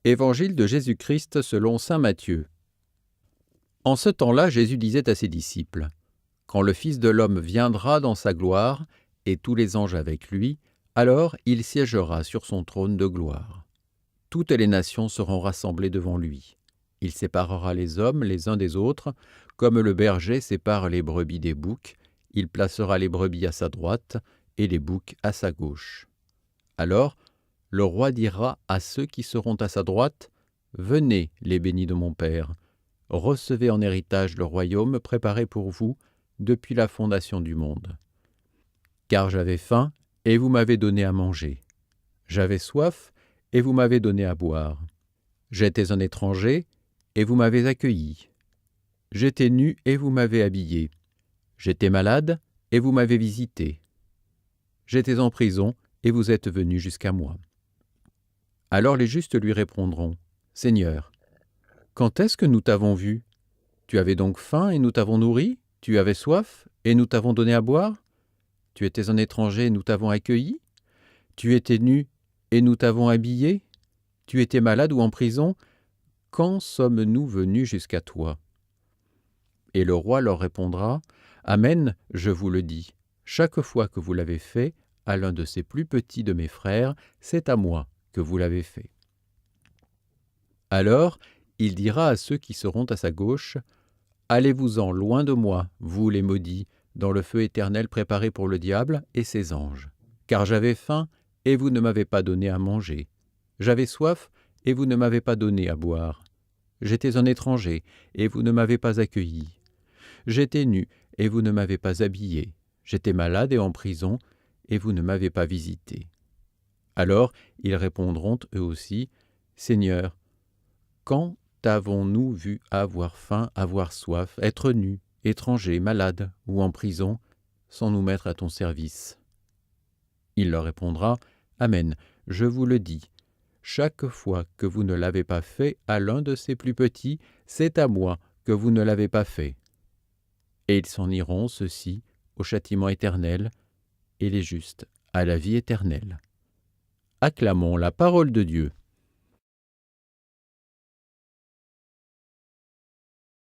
Évangile de Jésus-Christ selon saint Matthieu. En ce temps-là, Jésus disait à ses disciples : « Quand le Fils de l'homme viendra dans sa gloire, et tous les anges avec lui, alors il siégera sur son trône de gloire. Toutes les nations seront rassemblées devant lui. Il séparera les hommes les uns des autres, comme le berger sépare les brebis des boucs. Il placera les brebis à sa droite et les boucs à sa gauche. Alors, le roi dira à ceux qui seront à sa droite : « Venez, les bénis de mon Père, recevez en héritage le royaume préparé pour vous depuis la fondation du monde. Car j'avais faim, et vous m'avez donné à manger. J'avais soif, et vous m'avez donné à boire. J'étais un étranger, et vous m'avez accueilli. J'étais nu, et vous m'avez habillé. J'étais malade, et vous m'avez visité. J'étais en prison, et vous êtes venus jusqu'à moi. » Alors les justes lui répondront : « Seigneur, quand est-ce que nous t'avons vu ? Tu avais donc faim et nous t'avons nourri ? Tu avais soif et nous t'avons donné à boire ? Tu étais un étranger et nous t'avons accueilli ? Tu étais nu et nous t'avons habillé ? Tu étais malade ou en prison ? Quand sommes-nous venus jusqu'à toi ? » Et le roi leur répondra : « Amen, je vous le dis, chaque fois que vous l'avez fait à l'un de ces plus petits de mes frères, c'est à moi que vous l'avez fait. » Alors, il dira à ceux qui seront à sa gauche : « Allez-vous-en loin de moi, vous les maudits, dans le feu éternel préparé pour le diable et ses anges. Car j'avais faim, et vous ne m'avez pas donné à manger. J'avais soif, et vous ne m'avez pas donné à boire. J'étais un étranger, et vous ne m'avez pas accueilli. J'étais nu, et vous ne m'avez pas habillé. J'étais malade et en prison, et vous ne m'avez pas visité. » Alors ils répondront eux aussi : « Seigneur, quand t'avons-nous vu avoir faim, avoir soif, être nus, étrangers, malades ou en prison, sans nous mettre à ton service ?» Il leur répondra : « Amen, je vous le dis, chaque fois que vous ne l'avez pas fait à l'un de ces plus petits, c'est à moi que vous ne l'avez pas fait. » Et ils s'en iront, ceux-ci, au châtiment éternel, et les justes à la vie éternelle. Acclamons la parole de Dieu.